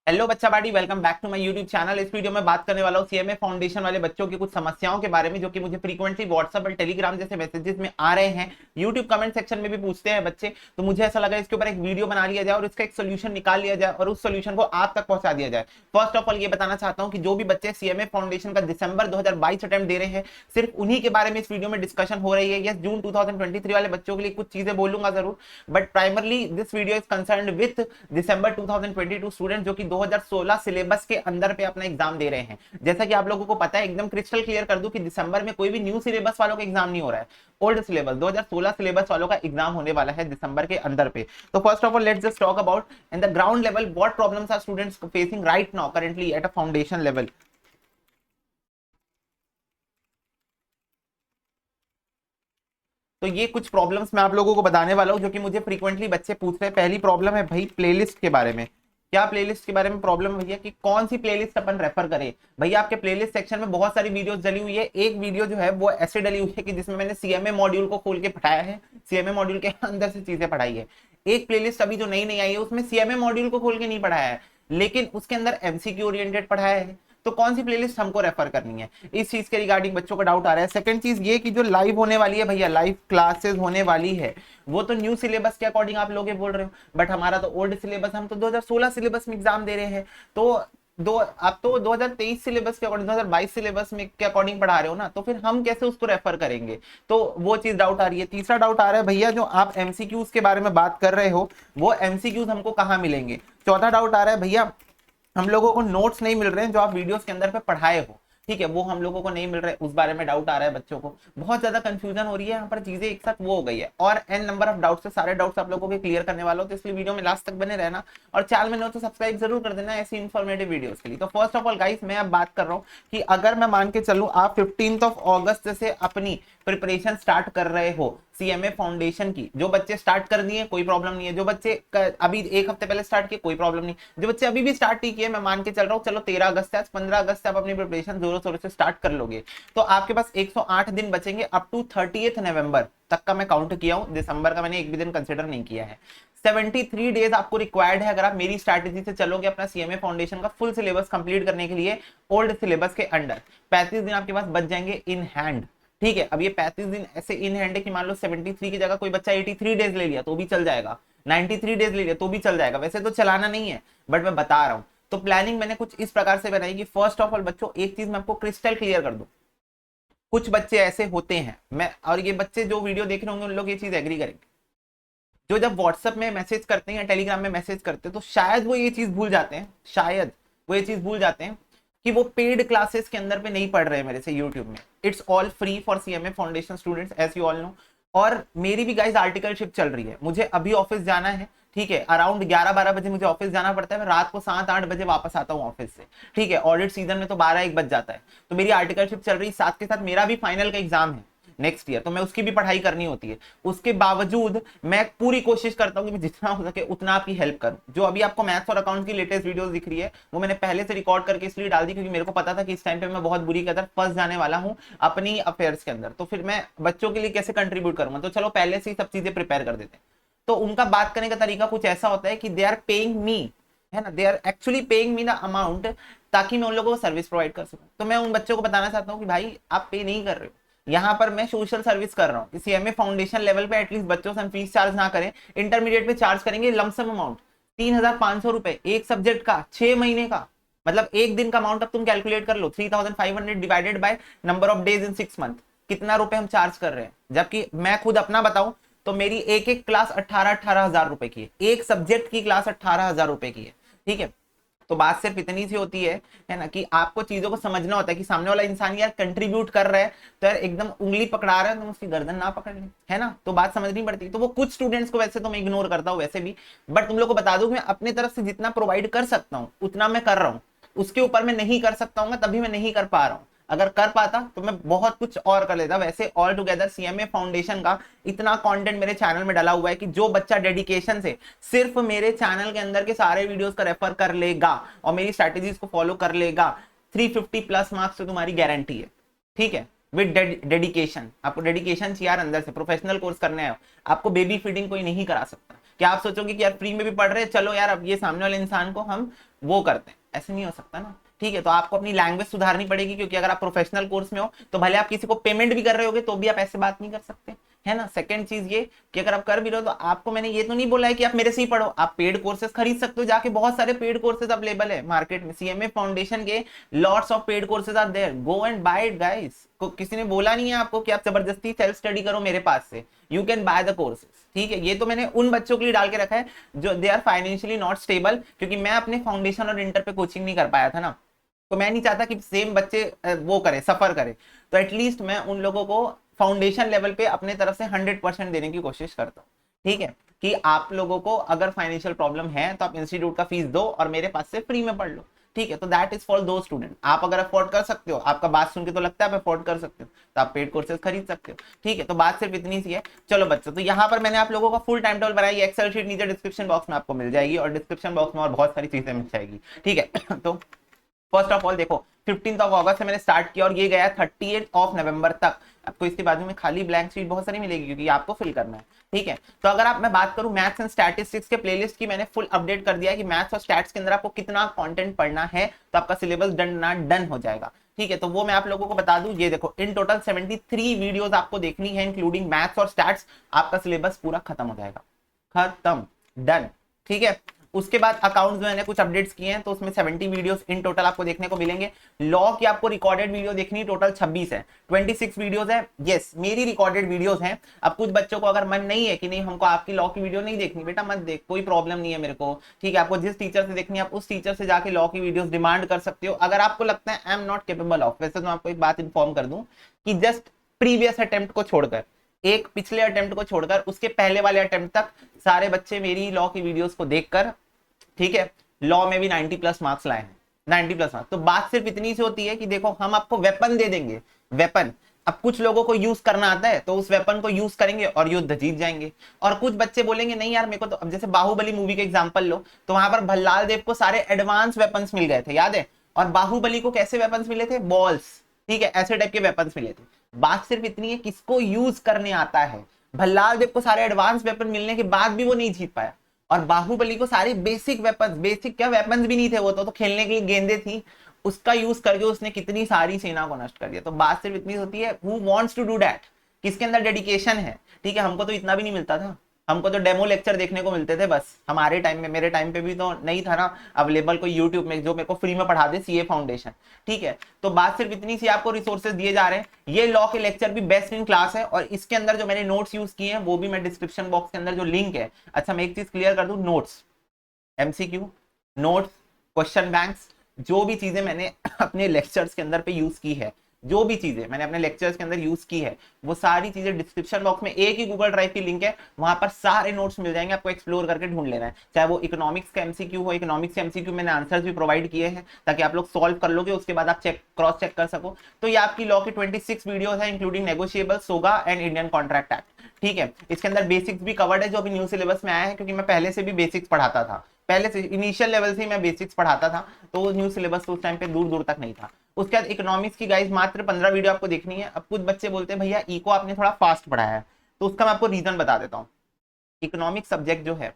Hello बच्चा बाड़ी, welcome back to my YouTube channel. इस वीडियो में बात करने वाला हूँ सीएमए फाउंडेशन वाले बच्चों की कुछ समस्याओं के बारे में, जो कि मुझे फ्रीक्वेंटली व्हाट्सएप और टेलीग्राम जैसे मैसेजेस में आ रहे हैं। यूट्यूब कमेंट सेक्शन में भी पूछते हैं बच्चे, तो मुझे ऐसा लगा इसके ऊपर एक वीडियो बना लिया जाए और इसका एक सोल्यूशन निकाल लिया जाए और उस सोल्यूशन को आप तक पहुंचा दिया जाए। फर्स्ट ऑफ ऑल ये बताना चाहता हूँ कि जो भी बच्चे सीएमए फाउंडेशन का दिसंबर 2022 अटेम्प्ट दे रहे हैं, सिर्फ उन्हीं के बारे में इस वीडियो में डिस्कशन हो रही है। यस, जून 2023 वाले बच्चों के लिए कुछ चीजें बोलूंगा जरूर, but primarily this video is concerned with December 2022 student जो कि 2016 सिलेबस के अंदर पे अपना एग्जाम दे रहे हैं। जैसा कि आप लोगों को पता है, एकदम क्रिस्टल क्लियर कर दूं कि दिसंबर में कोई भी न्यू सिलेबस वालों का एग्जाम नहीं हो रहा है। ओल्ड सिलेबस 2016 सिलेबस वालों का एग्जाम होने वाला है दिसंबर के अंदर पे। तो first of all let's just talk about in the ground level what problems are students facing right now currently at a foundation level. तो ये कुछ प्रॉब्लम्स मैं आप लोगों को बताने वाला हूं जो कि मुझे फ्रीक्वेंटली बच्चे पूछ रहे हैं। पहली प्रॉब्लम है भाई प्लेलिस्ट के बारे में। क्या प्लेलिस्ट के बारे में प्रॉब्लम भैया कि कौन सी प्लेलिस्ट अपन रेफर करें। भैया आपके प्लेलिस्ट सेक्शन में बहुत सारी वीडियोस डली हुई है। एक वीडियो जो है वो ऐसे डली हुई है कि जिसमें मैंने सीएमए मॉड्यूल को खोल के पढ़ाया है, सीएमए मॉड्यूल के अंदर से चीजें पढ़ाई है। एक प्लेलिस्ट अभी जो नई नई आई है उसमें सीएमए मॉड्यूल को खोल के नहीं पढ़ाया है, लेकिन उसके अंदर एमसीक्यू ओरिएंटेड पढ़ाया है। तो कौन सी प्लेलिस्ट हमको रेफर करनी है, इस चीज के रिगार्डिंग बच्चों का डाउट आ रहा है। सेकंड चीज ये कि जो लाइव होने वाली है भैया, लाइव क्लासेस होने वाली है, वो तो न्यू सिलेबस के अकॉर्डिंग आप लोग बोल रहे हो, बट हमारा तो ओल्ड सिलेबस, हम तो 2016 सिलेबस में एग्जाम दे रहे हैं। तो दो आप तो 2023 सिलेबस के अकॉर्डिंग 2022 सिलेबस में के अकॉर्डिंग पढ़ा रहे हो ना, तो फिर हम कैसे उसको रेफर करेंगे। तो वो चीज डाउट आ रही है। तीसरा डाउट आ रहा है भैया, जो आप एमसीक्यूज के बारे में बात कर रहे हो, वो एमसीक्यूज हमको कहाँ मिलेंगे। चौथा डाउट आ रहा है भैया, हम लोगों को नोट्स नहीं मिल रहे हैं जो आप वीडियोस के अंदर पे पढ़ाए हो, ठीक है, वो हम लोगों को नहीं मिल रहे, उस बारे में डाउट आ रहा है बच्चों को। बहुत ज्यादा कंफ्यूजन हो रही है यहाँ पर, चीजें एक साथ वो हो गई है और एन नंबर ऑफ डाउट्स है। सारे डाउट्स आप लोगों के क्लियर करने वाला हो, तो इसलिए वीडियो में लास्ट तक बने रहना और चैनल में नो तो सब्सक्राइब जरूर कर देना ऐसी इन्फॉर्मेटिव वीडियोस के लिए। तो फर्स्ट ऑफ ऑल गाइस, मैं अब बात कर रहा हूँ कि अगर मैं मान के चलूँ आप 15 अगस्त से अपनी प्रिपरेशन स्टार्ट कर रहे हो सीएमए फाउंडेशन की, जो बच्चे स्टार्ट कर दिए कोई प्रॉब्लम नहीं है, जो बच्चे अभी एक हफ्ते पहले स्टार्ट किए कोई प्रॉब्लम नहीं, जो बच्चे अभी भी स्टार्ट नहीं किए, मैं मान के चल रहा हूँ चलो 13 अगस्त से आज 15 अगस्त से आप अपनी प्रिपरेशन जोरों शोरों से स्टार्ट कर लोगे, तो आपके पास 108 दिन बचेंगे अप टू 30 नवंबर तक का। मैं काउंट किया हूं, दिसंबर का मैंने एक भी दिन कंसिडर नहीं किया है। 73 डेज आपको रिक्वायर्ड है अगर आप मेरी स्ट्रैटेजी से चलोगे अपना सीएमए फाउंडेशन का फुल सिलेबस कंप्लीट करने के लिए ओल्ड सिलेबस के अंडर। 35 दिन आपके पास बच जाएंगे इन हैंड, ठीक है। अब ये 35 दिन ऐसे इन हैंड है कि मान लो 73 की जगह कोई बच्चा 83 डेज ले लिया तो भी चल जाएगा, 93 डेज ले लिया तो भी चल जाएगा। वैसे तो चलाना नहीं है, बट मैं बता रहा हूं। तो प्लानिंग मैंने कुछ इस प्रकार से बनाई कि फर्स्ट ऑफ ऑल बच्चों, एक चीज मैं आपको क्रिस्टल क्लियर कर दूं, कुछ बच्चे ऐसे होते हैं, मैं और ये बच्चे जो वीडियो देख रहे होंगे उन लोग ये चीज एग्री करेंगे, जो जब व्हाट्सएप में मैसेज करते हैं या टेलीग्राम में मैसेज करते हैं तो शायद वो ये चीज भूल जाते हैं, शायद वो ये चीज भूल जाते हैं कि वो पेड क्लासेस के अंदर पे नहीं पढ़ रहे हैं मेरे से यूट्यूब में। It's all free for CMA foundation students as you all know. और मेरी भी गाइस आर्टिकलशिप चल रही है, मुझे अभी ऑफिस जाना है, ठीक है। अराउंड 11-12 बजे मुझे ऑफिस जाना पड़ता है, मैं रात को 7-8 बजे वापस आता हूँ ऑफिस से, ठीक है। ऑडिट सीजन में तो 12-1 बज जाता है। तो मेरी आर्टिकलशिप चल रही है, साथ के साथ मेरा भी फाइनल का एग्जाम है नेक्स्ट ईयर, तो मैं उसकी भी पढ़ाई करनी होती है। उसके बावजूद मैं पूरी कोशिश करता हूँ कि जितना हो सके उतना आपकी हेल्प करूँ। जो अभी आपको मैथ्स और अकाउंट की लेटेस्ट वीडियोस दिख रही है वो मैंने पहले से रिकॉर्ड करके इसलिए डाल दी क्योंकि मेरे को पता था कि इस टाइम पे मैं बहुत बुरी कदर फंस जाने वाला हूँ अपनी अफेयर्स के अंदर। तो फिर मैं बच्चों के लिए कैसे कंट्रीब्यूट करूंगा, तो चलो पहले से ही सब चीजें प्रिपेयर कर देते हैं। तो उनका बात करने का तरीका कुछ ऐसा होता है कि दे आर पेइंग मी, है ना, they are actually paying me the amount, ताकि मैं उन लोगों को सर्विस प्रोवाइड कर सकूं। तो मैं उन बच्चों को बताना चाहता हूँ कि भाई आप पे नहीं कर रहे हो, यहाँ पर मैं सोशल सर्विस कर रहा हूँ। सीएमए फाउंडेशन लेवल पे एटलीस्ट बच्चों से हम फीस चार्ज ना करें, इंटरमीडिएट पे चार्ज करेंगे लमसम अमाउंट 3,500 रुपए एक सब्जेक्ट का 6 महीने का। मतलब एक दिन का अमाउंट अब तुम कैलकुलेट कर लो, 3,500 divided by number of days in 6 month, कितना रुपए हम चार्ज कर रहे हैं। जबकि मैं खुद अपना बताऊं तो मेरी एक एक क्लास 18-18 हजार रुपए की है, एक सब्जेक्ट की क्लास 18 हजार रुपए की है, ठीक है। तो बात सिर्फ इतनी सी होती है ना, कि आपको चीजों को समझना होता है कि सामने वाला इंसान यार कंट्रीब्यूट कर रहा है, तो यार एकदम उंगली पकड़ा रहा है तो उसकी गर्दन ना पकड़ ले, है ना। तो बात समझनी पड़ती है। तो वो कुछ स्टूडेंट्स को वैसे तो मैं इग्नोर करता हूँ वैसे भी, बट तुम लोग को बता दूं मैं अपने तरफ से जितना प्रोवाइड कर सकता हूँ उतना मैं कर रहा हूँ। उसके ऊपर मैं नहीं कर सकता हूँ, तभी मैं नहीं कर पा रहा हूँ। अगर कर पाता तो मैं बहुत कुछ और कर लेता। वैसे ऑल टुगेदर सीएमए फाउंडेशन का इतना कंटेंट मेरे चैनल में डाला हुआ है कि जो बच्चा डेडिकेशन से सिर्फ मेरे चैनल के अंदर के सारे वीडियोस का रेफर कर लेगा और मेरी स्ट्रेटेजीज को फॉलो कर लेगा, 350 प्लस मार्क्स तो तुम्हारी गारंटी है, ठीक है। विद डेडिकेशन, आपको डेडिकेशन चाहिए अंदर से, प्रोफेशनल कोर्स करने आए हो, आपको बेबी फीडिंग कोई नहीं करा सकता। कि आप सोचोगे कि यार फ्री में भी पढ़ रहे हैं, चलो यार अब ये सामने वाले इंसान को हम वो करते हैं, ऐसे नहीं हो सकता ना। ठीक है, तो आपको अपनी लैंग्वेज सुधारनी पड़ेगी, क्योंकि अगर आप प्रोफेशनल कोर्स में हो तो भले आप किसी को पेमेंट भी कर रहे होगे तो भी आप ऐसे बात नहीं कर सकते, है ना। सेकंड चीज ये कि अगर आप कर भी रहे हो तो आपको मैंने ये तो नहीं बोला है कि आप मेरे से ही पढ़ो, आप पेड कोर्सेज खरीद सकते हो जाके, बहुत सारे पेड कोर्सेज अवेलेबल है मार्केट में, सीएमए फाउंडेशन के lots of paid courses are there, go and buy it guys. को किसी ने बोला नहीं है आपको कि आप जबरदस्ती सेल्फ स्टडी करो मेरे पास से, you can by the courses. ठीक है, ये तो मैंने उन बच्चों के लिए डाल के रखा है जो they are financially not stable, क्योंकि मैं अपने फाउंडेशन और इंटर पे कोचिंग नहीं कर पाया था ना, तो मैं नहीं चाहता कि सेम बच्चे वो करे, सफर करे, तो एटलीस्ट मैं उन लोगों को फाउंडेशन लेवल पे अपने तरफ से 100% देने की कोशिश करता हूँ। ठीक है, कि आप लोगों को अगर फाइनेंशियल प्रॉब्लम है तो आप इंस्टीट्यूट का फीस दो और मेरे पास से फ्री में पढ़ लो। ठीक है, तो दैट इज फॉर दो स्टूडेंट। आप अगर अफोर्ड कर सकते हो, आपका बात सुन के तो लगता है आप अफोर्ड कर सकते हो, तो आप पेड कोर्सेज खरीद सकते हो। ठीक है, तो बात सिर्फ इतनी सी है। चलो बच्चों, तो यहाँ पर मैंने आप लोगों का फुल टाइम टेबल बनाई, एक्सेल शीट नीचे डिस्क्रिप्शन बॉक्स में आपको मिल जाएगी, और डिस्क्रिप्शन बॉक्स में और बहुत सारी चीजें मिल जाएगी। ठीक है, तो फर्स्ट ऑफ ऑल देखो 15 अगस्त से मैंने स्टार्ट किया और ये गया 30 नवंबर तक। आपको इसके बाजू में खाली ब्लैंक शीट बहुत सारी मिलेगी, क्योंकि आपको फिल करना है। ठीक है, तो अगर मैं बात करूं मैथ्स एंड स्टैटिस्टिक्स के प्लेलिस्ट की, मैंने फुल अपडेट कर दिया है कि मैथ्स और स्टैट्स के अंदर आपको कितना कंटेंट पढ़ना है, तो आपका सिलेबस डन हो जाएगा। ठीक है, तो वो मैं आप लोगों को बता दूं, ये देखो इन टोटल 73 वीडियोस आपको देखनी है इंक्लूडिंग मैथ्स और स्टैट्स, आपका सिलेबस पूरा खत्म हो जाएगा, खत्म, डन। ठीक है, उसके बाद अकाउंट्स में मैंने कुछ अपडेट्स किए हैं, तो उसमें 70 वीडियोस इन टोटल आपको देखने को मिलेंगे। लॉ की आपको रिकॉर्डेड वीडियो देखनी टोटल 26 है, 26 वीडियोस है, यस मेरी रिकॉर्डेड वीडियोस हैं। अब कुछ बच्चों को अगर मन नहीं है कि नहीं हमको आपकी लॉ की वीडियो नहीं देखनी, बेटा मत देख, कोई प्रॉब्लम नहीं है मेरे को। ठीक है, आपको जिस टीचर से देखनी है आप उस टीचर से जाके लॉ की वीडियोस डिमांड कर सकते हो, अगर आपको लगता है I am not capable of. वैसे तो आपको एक बात इन्फॉर्म कर दूं कि जस्ट प्रीवियस अटेम्प्ट को छोड़कर, एक पिछले अटेम्प्ट को छोड़कर उसके पहले वाले अटेम्प्ट तक सारे बच्चे मेरी लॉ की वीडियोस को देखकर, ठीक है, लॉ में भी 90+ मार्क्स लाए हैं, 90+ मार्क्स। तो बात सिर्फ इतनी सी होती है कि देखो हम आपको वेपन दे देंगे, वेपन। अब कुछ लोगों को यूज करना आता है तो उस वेपन को यूज करेंगे और युद्ध जीत जाएंगे, और कुछ बच्चे बोलेंगे नहीं यार मेरे को तो, अब जैसे बाहुबली मूवी का एग्जांपल लो, तो वहां पर भल्लाल देव को सारे एडवांस वेपन्स मिल गए थे, याद है। और बाहुबली को कैसे वेपन्स मिले थे, बॉल्स। ठीक है, ऐसे टाइप के वेपन्स मिले थे। बात सिर्फ इतनी है किसको यूज करने आता है। भल्लाल देव को सारे एडवांस वेपन मिलने के बाद भी वो नहीं जीत पाया, और बाहुबली को सारे बेसिक वेपन्स, बेसिक क्या वेपन्स भी नहीं थे, वो तो खेलने के लिए गेंदे थी, उसका यूज करके उसने कितनी सारी सेना को नष्ट कर दिया। तो बात सिर्फ इतनी होती है who wants to do that, किसके अंदर डेडिकेशन है। ठीक है, हमको तो इतना भी नहीं मिलता था, हमको तो डेमो लेक्चर देखने को मिलते थे बस। हमारे टाइम में, मेरे टाइम पे भी तो नहीं था ना अवेलेबल कोई यूट्यूब में जो मेरे को फ्री में पढ़ा दे, सीए फाउंडेशन। ठीक है, तो बात सिर्फ इतनी सी, आपको रिसोर्सेज दिए जा रहे हैं। ये लॉ के लेक्चर भी बेस्ट इन क्लास है, और इसके अंदर जो मैंने नोट्स यूज किए हैं वो भी मैं डिस्क्रिप्शन बॉक्स के अंदर जो लिंक है। अच्छा, मैं एक चीज क्लियर कर दूं, notes, MCQ notes, question banks, जो भी चीजें मैंने अपने लेक्चर्स के अंदर पे यूज की है, जो भी चीजें मैंने अपने लेक्चर्स के अंदर यूज की है, वो सारी चीजें डिस्क्रिप्शन बॉक्स में, एक ही गूगल ड्राइव की लिंक है, वहां पर सारे नोट्स मिल जाएंगे, आपको एक्सप्लोर करके ढूंढ लेना है। चाहे वो इकोनॉमिक्स का एमसीक्यू हो, इकोनॉमिक्स के एमसीक्यू मैंने आंसर्स भी प्रोवाइड किए हैं ताकि आप लोग सॉल्व कर लोगे, उसके बाद आप क्रॉस चेक कर सको। तो ये आपकी लॉ की 26 वीडियोस है including negotiable, SOGA and Indian contract act. ठीक है, इसके अंदर बेसिक्स भी कवर्ड है जो अभी न्यू सिलेबस में आया है, क्योंकि मैं पहले से भी बेसिक्स पढ़ाता था, पहले से इनिशियल लेवल से ही मैं बेसिक्स पढ़ाता था, तो न्यू सिलेबस तो उस टाइम पे दूर दूर तक नहीं था। उसके बाद इकोनॉमिक्स की गाइस मात्र 15 वीडियो आपको देखनी है। अब कुछ बच्चे बोलते हैं भैया इको आपने थोड़ा फास्ट पढ़ाया है, तो उसका मैं आपको रीजन बता देता हूँ। इकोनॉमिक सब्जेक्ट जो है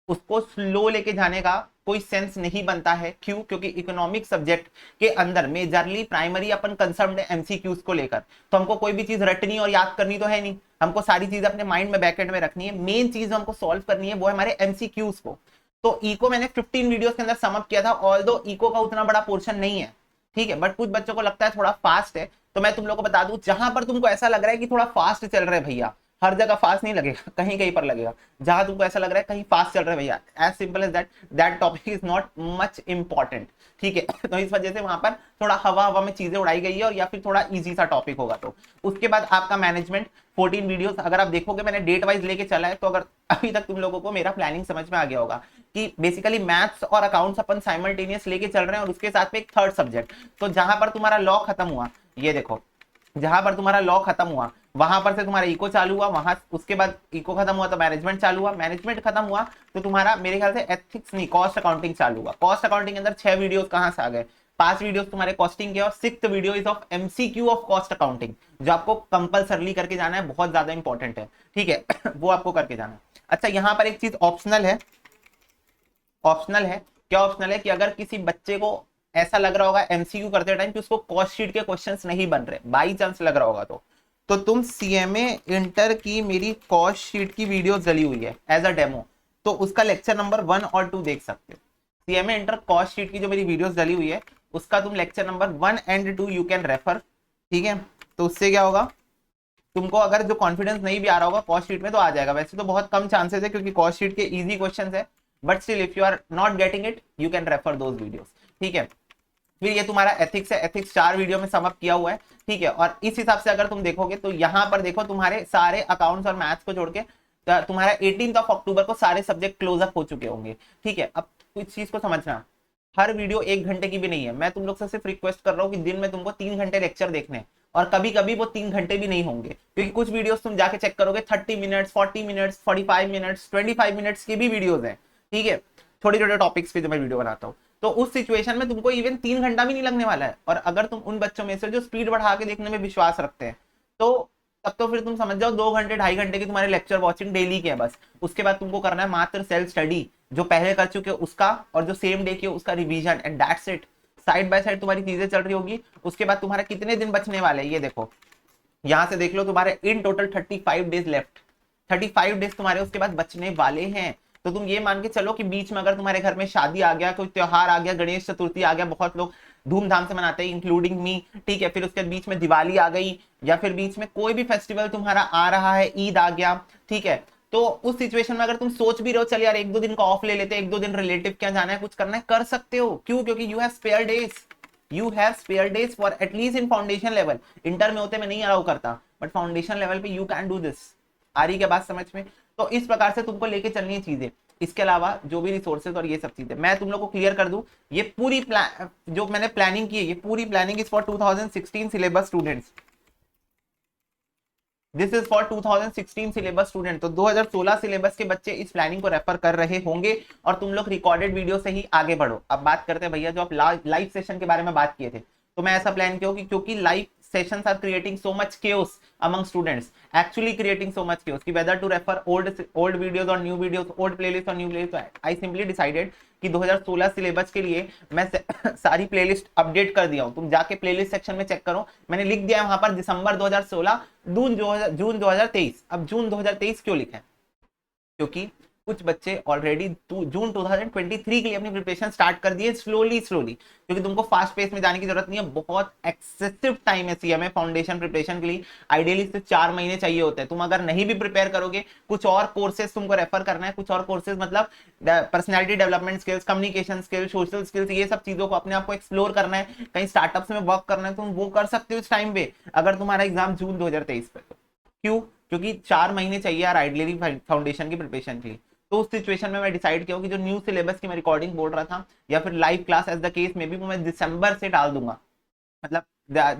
उसको स्लो लेके जाने का कोई सेंस नहीं बनता है। क्यों? क्योंकि इकोनॉमिक सब्जेक्ट के अंदर मेजरली प्राइमरी अपन कंसर्न्ड है एमसीक्यूज को लेकर, तो हमको कोई भी चीज रटनी और याद करनी तो है नहीं, हमको सारी चीज अपने माइंड में बैकएंड में रखनी है। मेन चीज हमको सॉल्व करनी है वो है हमारे एमसीक्यूज को। तो इको मैंने 15 वीडियोस के अंदर सम अप किया था, ऑल्दो इको का उतना बड़ा पोर्शन नहीं है, ठीक है, बट कुछ बच्चों को लगता है थोड़ा फास्ट है, तो मैं तुम लोग को बता दूं, जहां पर तुमको ऐसा लग रहा है कि थोड़ा फास्ट चल रहा है भैया, हर जगह फास्ट नहीं लगेगा, कहीं कहीं पर लगेगा। जहां तुमको ऐसा लग रहा है कहीं फास्ट चल रहा है भैया, as simple as that, that topic is not much important, ठीक है। तो इस वजह से वहां पर थोड़ा हवा हवा में चीजें उड़ाई गई है, और या फिर थोड़ा इजी सा टॉपिक होगा। तो उसके बाद आपका मैनेजमेंट 14 वीडियोस, अगर आप देखोगे मैंने डेट वाइज लेके चला है, तो अगर अभी तक तुम लोगों को मेरा प्लानिंग समझ में आ गया होगा कि बेसिकली मैथ्स और अकाउंट्स अपन साइमल्टेनियस लेके चल रहे हैं, और उसके साथ में एक थर्ड सब्जेक्ट। तो जहां पर तुम्हारा लॉ खत्म हुआ, ये देखो, जहां पर तुम्हारा लॉ खत्म हुआ वहां पर से तुम्हारा इको चालू हुआ, वहां उसके बाद इको खत्म हुआ तो मैनेजमेंट चालू हुआ, मैनेजमेंट खत्म हुआ तो तुम्हारा मेरे ख्याल से एथिक्स नहीं, कॉस्ट अकाउंटिंग चालू हुआ। कॉस्ट अकाउंटिंग के अंदर 6 वीडियोस कहां से आ गए, 5 वीडियोस तुम्हारे कॉस्टिंग के और 6th video is of MCQ of cost accounting, जो आपको कंपलसरली करके जाना है, बहुत ज्यादा इंपॉर्टेंट है, ठीक है। वो आपको करके जाना है। अच्छा, यहाँ पर एक चीज ऑप्शनल है, ऑप्शनल है, क्या ऑप्शनल है कि अगर किसी बच्चे को ऐसा लग रहा होगा एमसीक्यू करते टाइम कि उसको कॉस्ट शीट के क्वेश्चंस नहीं बन रहे, बाई चांस लग रहा होगा, तो तुम सीएमए इंटर की मेरी कॉस्ट शीट की वीडियो डली हुई है एज अ डेमो, तो उसका लेक्चर नंबर 1 और 2 देख सकते हो। सीएमए इंटर कॉस्ट शीट की जो मेरी वीडियोस डली हुई है उसका तुम lecture number 1 and 2 you can refer, ठीक है। तो उससे क्या होगा, तुमको अगर जो कॉन्फिडेंस नहीं भी आ रहा होगा कॉस्ट शीट में तो आ जाएगा, वैसे तो बहुत कम चांसेस है क्योंकि कॉस्ट शीट के इजी क्वेश्चंस है, but still if you are not getting it you can refer those videos, ठीक है। फिर ये तुम्हारा एथिक्स है, एथिक्स 4 वीडियो में समअप किया हुआ है, ठीक है। और इस हिसाब से अगर तुम देखोगे तो यहाँ पर देखो तुम्हारे सारे अकाउंट्स और मैथ्स को जोड़ के तुम्हारा 18 अक्टूबर को सारे सब्जेक्ट क्लोज अप हो चुके होंगे, ठीक है। अब कुछ चीज को समझना, हर वीडियो 1 घंटे की भी नहीं है, मैं तुम लोग से सिर्फ रिक्वेस्ट कर रहा हूँ कि दिन में तुमको 3 घंटे लेक्चर देखने हैं, और कभी कभी वो 3 घंटे भी नहीं होंगे, क्योंकि कुछ वीडियोस तुम जाके चेक करोगे 30 मिनट्स 40 मिनट्स 45 मिनट्स 25 मिनट्स की भी वीडियोस हैं, ठीक है, छोटे छोटे टॉपिक्स पे जो मैं वीडियो बनाता हूँ। तो उस सिचुएशन में तुमको इवन 3 घंटा भी नहीं लगने वाला है, और अगर तुम उन बच्चों में से जो स्पीड बढ़ा के देखने में विश्वास रखते हैं तो तब तो फिर तुम समझ जाओ 2 घंटे 2.5 घंटे की तुम्हारे लेक्चर वॉचिंग डेली के है बस। उसके बाद तुमको करना है मात्र सेल्फ स्टडी, जो पहले कर चुके हो उसका और जो सेम डे की हो उसका revision, and that's it. Side by side तुम्हारी चीजें चल रही होगी। उसके बाद तुम्हारे कितने दिन बचने वाले हैं ये देखो, यहां से देख लो, तुम्हारे in total 35 days left, 35 days तुम्हारे उसके बाद बचने वाले हैं। तो तुम ये मान के चलो कि बीच में अगर तुम्हारे घर में शादी आ गया, कोई त्योहार आ गया, गणेश चतुर्थी आ गया, बहुत लोग धूमधाम से मनाते हैं इंक्लूडिंग मी, ठीक है, फिर उसके बीच में दिवाली आ गई, या फिर बीच में कोई भी फेस्टिवल तुम्हारा आ रहा है, ईद आ गया, ठीक है। तो उस सिचुएशन में अगर तुम सोच भी रहे हो चल यार 1-2 दिन का ऑफ ले लेते, 1-2 दिन रिलेटिव क्या जाना है, कुछ करना है, कर सकते हो। क्यों? क्योंकि you have spare days, you have spare days for atleast in foundation level. Inter में होते मैं नहीं अलाउ करता, बट फाउंडेशन लेवल पे यू कैन डू दिस। आ रही क्या बात समझ में? तो इस प्रकार से तुमको लेके चलनी है चीजें। इसके अलावा जो भी रिसोर्सेज और ये सब चीजें मैं तुम लोग को क्लियर कर दूं, ये पूरी जो मैंने प्लानिंग की है, ये पूरी planning is for 2016 syllabus students. This is for 2016 syllabus student. तो 2016 सिलेबस के बच्चे इस प्लानिंग को रेफर कर रहे होंगे, और तुम लोग रिकॉर्डेड वीडियो से ही आगे बढ़ो। अब बात करते हैं भैया जो आप लाइव सेशन के बारे में बात किए थे, तो मैं ऐसा प्लान किया कि क्योंकि live sessions are creating so much chaos among students, actually creating so much chaos कि whether to refer old videos or new videos, old playlist or new playlist। तो I simply decided कि 2016 syllabus के लिए मैं सारी playlist update कर दिया हूं। तुम जाके प्लेलिस्ट सेक्शन में चेक करो, मैंने लिख दिया है वहां पर दिसंबर 2016 जून 2023। अब जून 2023 क्यों लिखा है? क्योंकि कुछ बच्चे ऑलरेडी जून 2023 के लिए अपनी प्रिपरेशन स्टार्ट कर दिए स्लोली, क्योंकि तुमको फास्ट पेस में जाने की जरूरत नहीं है। बहुत एक्सेसिव टाइम है सीएमए फाउंडेशन प्रिपरेशन के लिए, आइडियली सिर्फ 4 महीने चाहिए होते हैं। तुम अगर नहीं भी प्रिपेयर करोगे, कुछ और कोर्सेज तुमको रेफर करना है, कुछ और कोर्सेज मतलब personality development skills, communication skills, social skills, ये सब चीजों को अपने आप को एक्सप्लोर करना है, कहीं स्टार्टअप्स में वर्क करना है, तुम वो कर सकते हो इस टाइम पे, अगर तुम्हारा एग्जाम जून 2023 पे। क्यों? क्योंकि 4 महीने चाहिए यार आइडियली फाउंडेशन की प्रिपरेशन के लिए। तो उस सिचुएशन में मैं डिसाइड किया कि जो न्यू सिलेबस की मैं रिकॉर्डिंग बोल रहा था, या फिर live class as the case में भी, वो मैं दिसंबर से डाल दूंगा। मतलब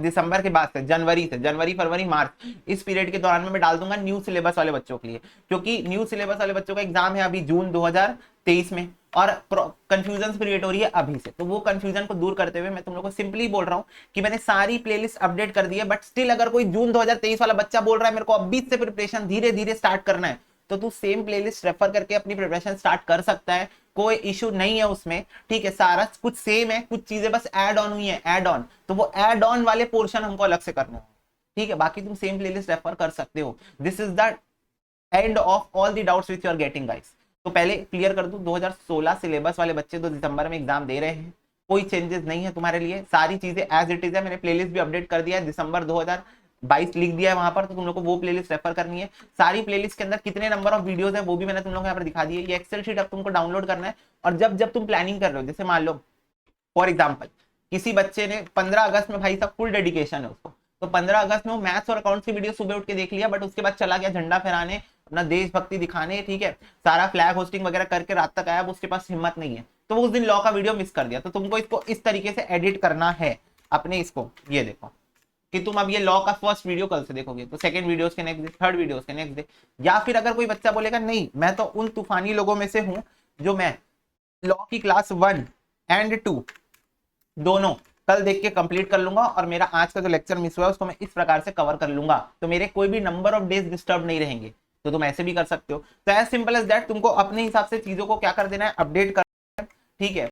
दिसंबर के बाद से जनवरी फरवरी मार्च, इस पीरियड के दौरान में मैं डाल दूंगा न्यू सिलेबस वाले बच्चों के लिए, क्योंकि न्यू सिलेबस वाले बच्चों का एग्जाम है अभी जून 2023 में, और कंफ्यूजन क्रिएट हो रही है अभी से। तो वो कंफ्यूजन को दूर करते हुए मैं तुम लोग को सिंपली बोल रहा हूँ कि मैंने सारी प्लेलिस्ट अपडेट कर दी है, बट स्टिल अगर कोई जून 2023 वाला बच्चा बोल रहा है मेरे को अभी से प्रिपरेशन धीरे धीरे स्टार्ट करना है, तो तू सेम प्लेलिस्ट रेफर करके अपनी प्रिपरेशन स्टार्ट कर सकता है, कोई इशू नहीं है उसमें, ठीक है। सारा कुछ सेम है, कुछ चीजें बस ऐड ऑन हुई है, ऐड ऑन, तो वो ऐड ऑन वाले पोर्शन हमको अलग से करना है, ठीक है। बाकी तुम सेम प्लेलिस्ट रेफर कर सकते हो। This is the end of all the doubts which you are getting guys. तो पहले क्लियर कर दूं, 2016 सिलेबस वाले बच्चे तो दिसंबर में एग्जाम दे रहे हैं, कोई चेंजेस नहीं है तुम्हारे लिए, सारी चीजें एज इट इज है। मैंने प्लेलिस्ट भी अपडेट कर दिया है, दिसंबर 2022 लिख दिया है वहां पर, तो तुम लोग को वो प्लेलिस्ट रेफर करनी है। सारी प्लेलिस्ट के अंदर कितने नंबर ऑफ वीडियोस है वो भी मैंने तुम लोग को यहाँ पर दिखा दी है। ये एक्सेल शीट अब तुमको डाउनलोड करना है, और जब जब तुम प्लानिंग कर रहे हो, जैसे मान लो फॉर एग्जाम्पल किसी बच्चे ने 15 अगस्त में, भाई साहब फुल डेडिकेशन है उसको, तो 15 अगस्त में वो मैथ्स और अकाउंट्स की वीडियो सुबह उठ के देख लिया, बट उसके बाद चला गया झंडा फहराने, अपना देशभक्ति दिखाने, ठीक है, सारा फ्लैग होस्टिंग वगैरह करके रात तक आया, अब उसके पास हिम्मत नहीं है, तो वो उस दिन लॉ का वीडियो मिस कर दिया। तो तुमको इसको इस तरीके से एडिट करना है अपने इसको, ये देखो कि तुम अब ये लॉ का फर्स्ट वीडियो कल से देखोगे, तो सेकंड वीडियोस के नेक्स्ट डे, थर्ड वीडियोस के नेक्स्ट डे। या फिर अगर कोई बच्चा बोलेगा नहीं मैं तो उन तूफानी लोगों में से हूं जो मैं लॉ की क्लास 1 एंड 2 दोनों कल देख के कंप्लीट कर लूंगा और मेरा आज का जो लेक्चर मिस हुआ है उसको मैं इस प्रकार से कवर कर लूंगा, तो मेरे कोई भी नंबर ऑफ डेज डिस्टर्ब नहीं रहेंगे। तो तुम ऐसे भी कर सकते हो। तो एज सिंपल एज दैट, तुमको अपने हिसाब से चीजों को क्या कर देना है, अपडेट कर, ठीक है।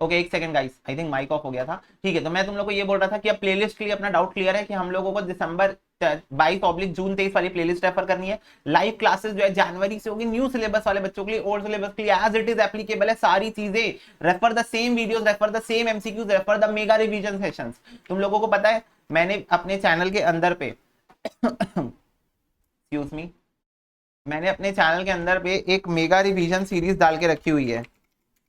ओके, एक second guys, I think mic off हो गया था। ठीक है, तो मैं तुम लोग को ये बोल रहा था कि अब प्लेलिस्ट के लिए अपना डाउट क्लियर है कि हम लोगों को दिसंबर 22/जून 23 वाली प्लेलिस्ट रेफर करनी है। लाइव क्लासेस जो है जनवरी से होगी, न्यू सिलेबस वाले बच्चों के लिए, ओल्ड सिलेबस के लिए एज इट इज एप्लीकेबल है सारी चीजें। Refer the same videos, refer the same MCQs, refer the mega revision sessions. तुम लोगों को पता है मैंने अपने चैनल के अंदर पे एक्सक्यूज मी, मैंने अपने चैनल के अंदर पे एक मेगा रिवीजन सीरीज डाल के रखी हुई है।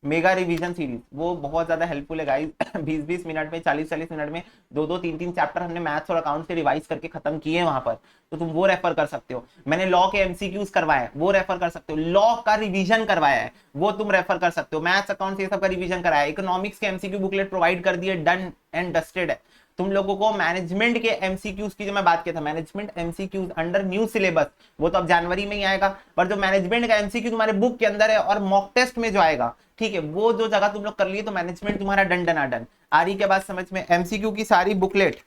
मेगा रिवीजन सीरीज वो बहुत ज्यादा हेल्पफुल है गाइस। 20-20 मिनट में, 40-40 मिनट में 2-2 3-3 चैप्टर हमने मैथ्स और अकाउंट्स के रिवाइज करके खत्म किए हैं वहां पर। तो तुम वो रेफर कर सकते हो। मैंने लॉ के एमसीक्यूज करवाए हैं, वो रेफर कर सकते हो। लॉ का रिवीजन करवाया है, वो तुम रेफर कर सकते हो। मैथ्स अकाउंट्स ये सब का रिवीजन कराया है। इकोनॉमिक्स के एमसीक्यू बुकलेट प्रोवाइड कर दिए, डन एंड डस्टेड है। तुम लोगों को मैनेजमेंट के एमसीक्यूज की जो मैं बात किया था, management MCQs under new syllabus, वो तो अब जनवरी में ही आएगा। पर जो मैनेजमेंट का एमसीक्यू तुम्हारे बुक के अंदर है और मॉक टेस्ट में जो आएगा, ठीक है, वो जो जगह तुम लोग कर लिए तो मैनेजमेंट तुम्हारा डन डन डन। आ रही के बाद समझ में, एमसीक्यू की सारी बुकलेट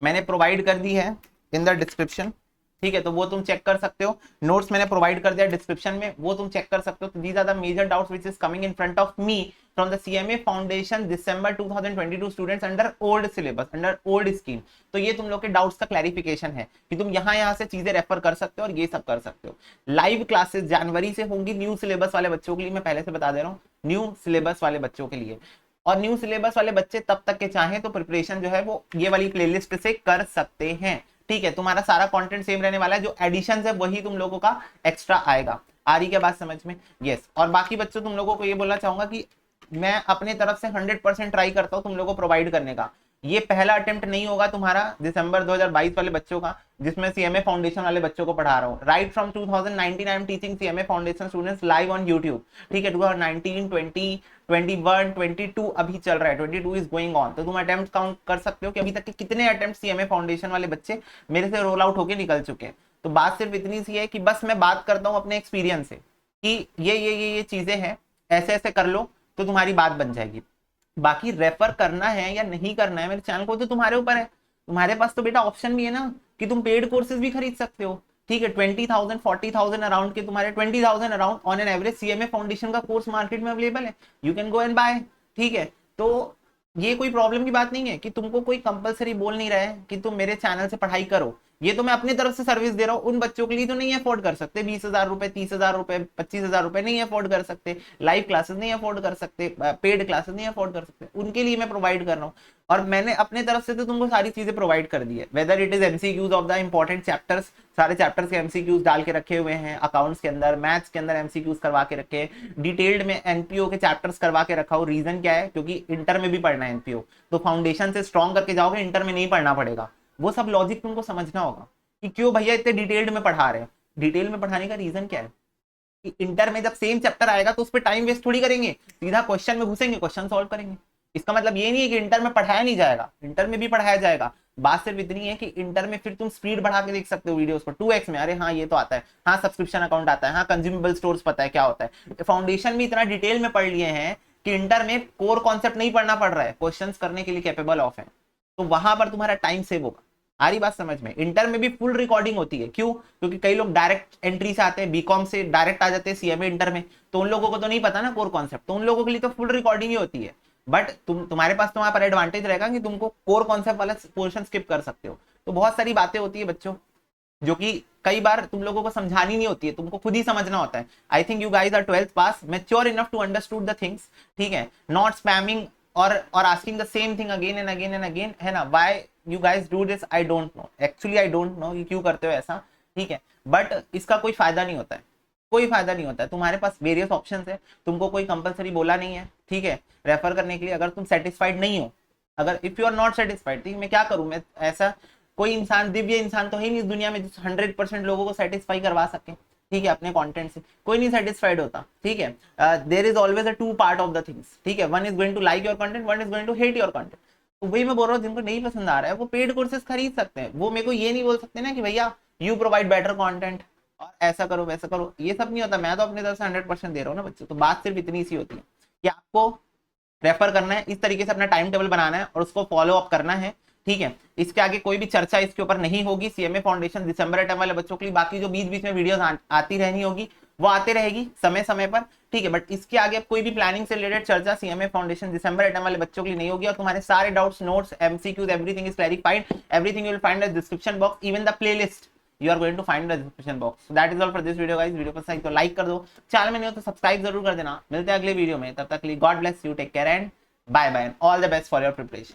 मैंने प्रोवाइड कर दी है इन द डिस्क्रिप्शन, ठीक है, तो वो तुम चेक कर सकते हो। नोट्स मैंने प्रोवाइड कर दिया डिस्क्रिप्शन में, वो तुम चेक कर सकते हो। तो these are the major doubts which is coming in front of me from the CMA foundation December 2022 students under old syllabus, under old scheme. तो ये तुम लोग के डाउट्स का क्लैरिफिकेशन है कि तुम यहाँ से चीजें रेफर कर सकते हो और ये सब कर सकते हो। लाइव क्लासेस जनवरी से होंगी न्यू सिलेबस वाले बच्चों के लिए, मैं पहले से बता दे रहा हूँ, न्यू सिलेबस वाले बच्चों के लिए। और न्यू सिलेबस वाले बच्चे तब तक के चाहें तो प्रिपरेशन जो है वो ये वाली प्लेलिस्ट से कर सकते हैं, ठीक है। तुम्हारा सारा कंटेंट सेम रहने वाला है, जो एडिशन है वही तुम लोगों का एक्स्ट्रा आएगा। आ रही क्या बात समझ में? यस। और बाकी बच्चों तुम लोगों को ये बोलना चाहूंगा कि मैं अपने तरफ से 100% ट्राई करता हूँ तुम लोगों को प्रोवाइड करने का। ये पहला अटेम्प्ट नहीं होगा तुम्हारा दिसंबर 2022 वाले बच्चों का जिसमें सीएमए फाउंडेशन वाले बच्चों को पढ़ा रहा हूँ। Right from 2019 I am teaching CMA foundation students live on YouTube, ठीक है। 2019, 20, 21, 22 अभी चल रहा है, 22 इज गोइंग ऑन। तो तुम अटेम्प्ट काउंट कर सकते हो कि अभी तक के कितने अटेम्प्ट सीएमए फाउंडेशन वाले बच्चे मेरे से रोल आउट होकर निकल चुके हैं। तो बात सिर्फ इतनी सी है कि बस मैं बात करता हूँ अपने एक्सपीरियंस से कि ये चीजें हैं, ऐसे ऐसे कर लो तो तुम्हारी बात बन जाएगी। बाकी रेफर करना है या नहीं करना है मेरे चैनल को तो तुम्हारे ऊपर है। तुम्हारे पास तो बेटा ऑप्शन भी है ना कि तुम पेड कोर्सेज भी खरीद सकते हो, ठीक है। 20,000 40,000 अराउंड के तुम्हारे 20,000 around on an average CMA foundation का कोर्स मार्केट में अवेलेबल है, you can go and buy, ठीक है। तो ये कोई प्रॉब्लम की बात नहीं है कि तुमको कोई कंपलसरी बोल नहीं रहा है कि तुम मेरे चैनल से पढ़ाई करो। ये तो मैं अपनी तरफ से सर्विस दे रहा हूँ। उन बच्चों के लिए तो नहीं अफोर्ड कर सकते 20,000 रुपए, 30,000 रुपए, 25,000 रुपए नहीं अफोर्ड कर सकते, लाइव क्लासेस नहीं अफोर्ड कर सकते, पेड क्लासेस नहीं अफोर्ड कर सकते, उनके लिए मैं प्रोवाइड कर रहा हूँ। और मैंने अपने तरफ से तो तुमको सारी चीजें प्रोवाइड कर दी है, whether it is MCQs of the important chapters, सारे चैप्टर्स के एमसीक्यूज डाल के रखे हुए हैं। अकाउंट्स के अंदर, मैथ्स के अंदर एमसीक्यूज करवा के रखे, डिटेल्ड में एनपीओ के चैप्टर्स करवा के रखा हूँ। रीजन क्या है? क्योंकि इंटर में भी पढ़ना है एनपीओ, तो फाउंडेशन से स्ट्रॉन्ग करके जाओगे, इंटर में नहीं पढ़ना पड़ेगा। वो सब लॉजिक तुमको समझना होगा कि क्यों भैया इतने डिटेल्ड में पढ़ा रहे हैं। डिटेल में पढ़ाने का रीजन क्या है कि इंटर में जब सेम चैप्टर आएगा तो उस पर टाइम वेस्ट थोड़ी करेंगे, सीधा क्वेश्चन में घुसेंगे, क्वेश्चन सॉल्व करेंगे। इसका मतलब ये नहीं है कि इंटर में पढ़ाया नहीं जाएगा, इंटर में भी पढ़ाया जाएगा। बात सिर्फ इतनी है कि इंटर में फिर तुम स्पीड बढ़ा के देख सकते हो वीडियोस पर 2x में, अरे हाँ ये तो आता है, हाँ सब्सक्रिप्शन अकाउंट आता है, हाँ कंज्यूमेबल स्टोर्स पता है क्या होता है। फाउंडेशन में इतना डिटेल में पढ़ लिए हैं कि इंटर में कोर कॉन्सेप्ट नहीं पढ़ना पड़ रहा है, क्वेश्चंस करने के लिए कैपेबल ऑफ है। तो वहां पर तुम्हारा टाइम सेव होगा। आ रही बात समझ में? इंटर में भी फुल रिकॉर्डिंग होती है, क्यों? क्योंकि कई लोग डायरेक्ट एंट्री से आते हैं, बीकॉम से डायरेक्ट आ जाते हैं सीएमए इंटर में, तो उन लोगों को तो नहीं पता ना कोर कॉन्सेप्ट, तो उन लोगों के लिए तो फुल रिकॉर्डिंग ही होती है। बट तुम्हारे पास तो वहां पर एडवांटेज रहेगा कि तुमको कोर कॉन्सेप्ट वाला पोर्शन स्किप कर सकते हो। तो बहुत सारी बातें होती है बच्चों जो कि कई बार तुम लोगों को समझानी नहीं होती है, तुमको खुद ही समझना होता है। I think you guys are 12th पास, mature enough to understood the things, ठीक है, नॉट स्पैमिंग और asking the same thing again and again and again, है ना। Why you guys do this I don't know, actually I don't know कि क्यों करते हो ऐसा, ठीक है। बट इसका कोई फायदा नहीं होता है, कोई फायदा नहीं होता है। तुम्हारे पास वेरियस ऑप्शंस है, तुमको कोई कंपलसरी बोला नहीं है, ठीक है, रेफर करने के लिए। अगर तुम सेटिस्फाइड नहीं हो अगर if you are not satisfied, ठीक, मैं क्या करूं, मैं ऐसा कोई इंसान, दिव्य इंसान तो है नहीं इस दुनिया में जो 100% लोगों को सेटिस्फाई करवा सके, ठीक है, अपने कंटेंट से कोई नहीं सेटिस्फाइड होता, ठीक है। There is always a two part of the things, ठीक है, one is going to like your content, one is going to hate your content. तो वही मैं बोल रहा हूँ, जिनको नहीं पसंद आ रहा है वो पेड कोर्सेज खरीद सकते हैं, वो मेरे को ये नहीं बोल सकते ना कि भैया यू प्रोवाइड बेटर कंटेंट और ऐसा करो वैसा करो, ये सब नहीं होता। मैं तो अपने तरफ से 100% दे रहा हूँ ना बच्चों। तो बात सिर्फ इतनी सी होती है कि आपको रेफर करना है, इस तरीके से अपना टाइम टेबल बनाना है और उसको फॉलो अप करना है, ठीक है। इसके आगे कोई भी चर्चा इसके ऊपर नहीं होगी। सीएमए फाउंडेशन दिसंबर अटेम्प्ट वाले बच्चों के लिए बाकी जो बीच बीच में वीडियोस आती रहनी होगी वो आते रहेगी समय समय पर, ठीक है। बट इसके आगे अब कोई भी प्लानिंग से रिलेटेड चर्चा सीएमए फाउंडेशन दिसंबर अटेम्प्ट वाले बच्चों के लिए नहीं होगी और तुम्हारे सारे doubts, notes, MCQs, everything is clarified, everything you will find in the description box, even the playlist you are going to find the description box. So that is all for this video guys. Video पसंद आई तो like कर दो, channel में नहीं हो तो subscribe जरूर कर देना। मिलते हैं अगले वीडियो में, तब तक के लिए God bless you, take care and bye bye, all the best for your preparation.